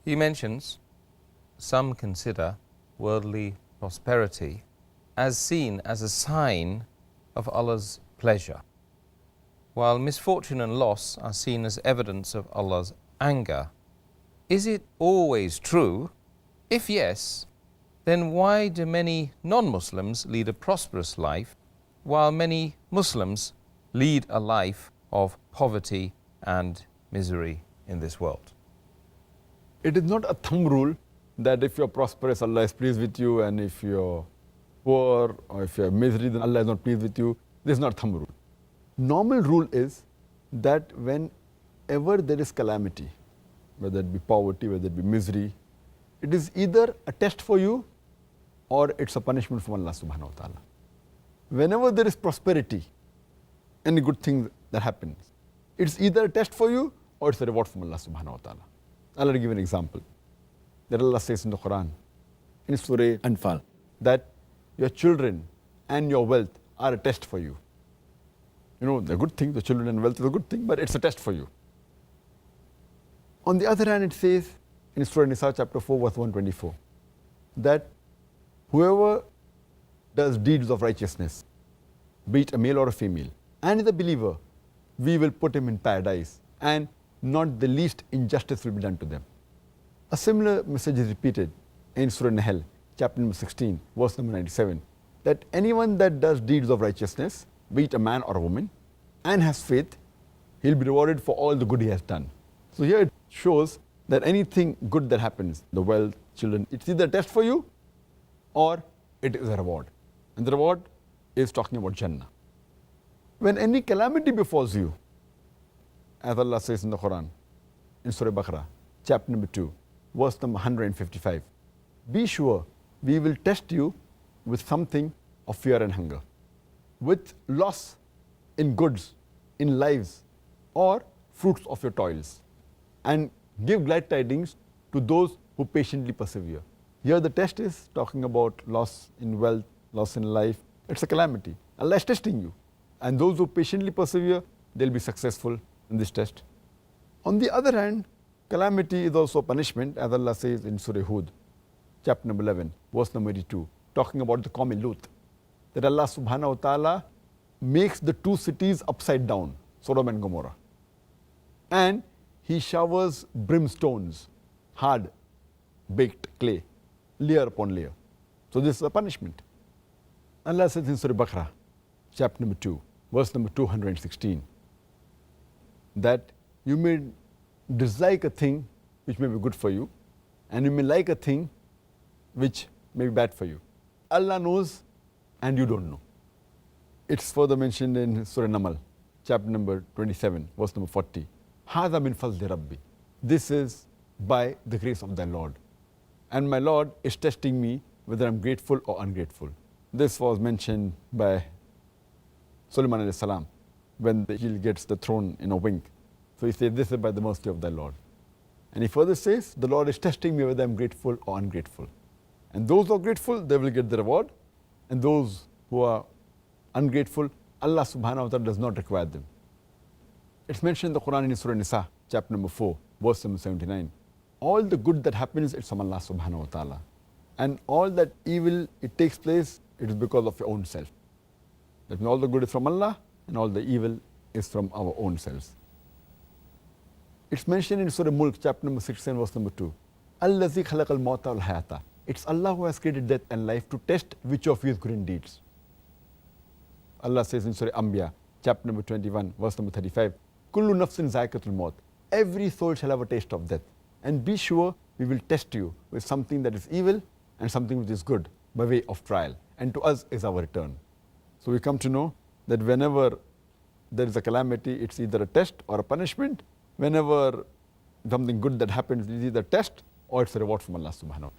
He mentions some consider worldly prosperity as seen as a sign of Allah's pleasure, while misfortune and loss are seen as evidence of Allah's anger. Is it always true? If yes, then why do many non-Muslims lead a prosperous life while many Muslims lead a life of poverty and misery in this world? It is not a thumb rule that if you're prosperous, Allah is pleased with you, and if you're poor or if you're misery, then Allah is not pleased with you. This is not thumb rule. Normal rule is that whenever there is calamity, whether it be poverty, whether it be misery, it is either a test for you or it's a punishment from Allah subhanahu wa ta'ala. Whenever there is prosperity, any good thing that happens, it's either a test for you or it's a reward from Allah subhanahu wa ta'ala. I'll give an example. That Allah says in the Quran, in Surah Anfal, that your children and your wealth are a test for you. You know, the good thing, the children and wealth is a good thing, but it's a test for you. On the other hand, it says in Surah Nisa chapter 4 verse 124, that whoever does deeds of righteousness, be it a male or a female, and is a believer, we will put him in paradise, and not the least injustice will be done to them. A similar message is repeated in Surah Nahl, chapter number 16, verse number 97, that anyone that does deeds of righteousness, be it a man or a woman, and has faith, he'll be rewarded for all the good he has done. So here it shows that anything good that happens, the wealth, children, it's either a test for you or it is a reward. And the reward is talking about Jannah. When any calamity befalls you, as Allah says in the Quran, in Surah Baqarah, chapter number 2, verse number 155, be sure we will test you with something of fear and hunger, with loss in goods, in lives, or fruits of your toils, and give glad tidings to those who patiently persevere. Here the test is talking about loss in wealth, loss in life. It's a calamity. Allah is testing you. And those who patiently persevere, they'll be successful in this test. On the other hand, calamity is also punishment, as Allah says in Surah Hud, chapter number 11, verse number 82, talking about the Qawm Lut, that Allah subhanahu wa ta'ala makes the two cities upside down, Sodom and Gomorrah. And He showers brimstones, hard baked clay, layer upon layer. So this is a punishment. Allah says in Surah Baqarah, chapter number 2, verse number 216, that you may dislike a thing which may be good for you, and you may like a thing which may be bad for you. Allah knows and you don't know. It's further mentioned in Surah Namal, chapter number 27, verse number 40. Hada min fazli Rabbi. This is by the grace of thy Lord. And my Lord is testing me whether I'm grateful or ungrateful. This was mentioned by Sulaiman alayhi salam when he gets the throne in a wink. So he says, this is by the mercy of thy Lord. And he further says, the Lord is testing me whether I'm grateful or ungrateful. And those who are grateful, they will get the reward. And those who are ungrateful, Allah subhanahu wa ta'ala does not require them. It's mentioned in the Quran in Surah Nisa, chapter number 4, verse number 79. All the good that happens, it's from Allah subhanahu wa ta'ala. And all that evil, it takes place, it is because of your own self. That means all the good is from Allah, and all the evil is from our own selves. It's mentioned in Surah Mulk, chapter number 16, verse number 2. Allazi khalaqal mawta wal hayata. It's Allah who has created death and life to test which of you is good in deeds. Allah says in Surah Anbiya, chapter number 21, verse number 35, Kullu nafsin zaikatul maut. Every soul shall have a taste of death. And be sure we will test you with something that is evil and something which is good by way of trial. And to us is our return. So we come to know that whenever there is a calamity, it's either a test or a punishment. Whenever something good that happens, it is either a test or it's a reward from Allah subhanahu wa ta'ala.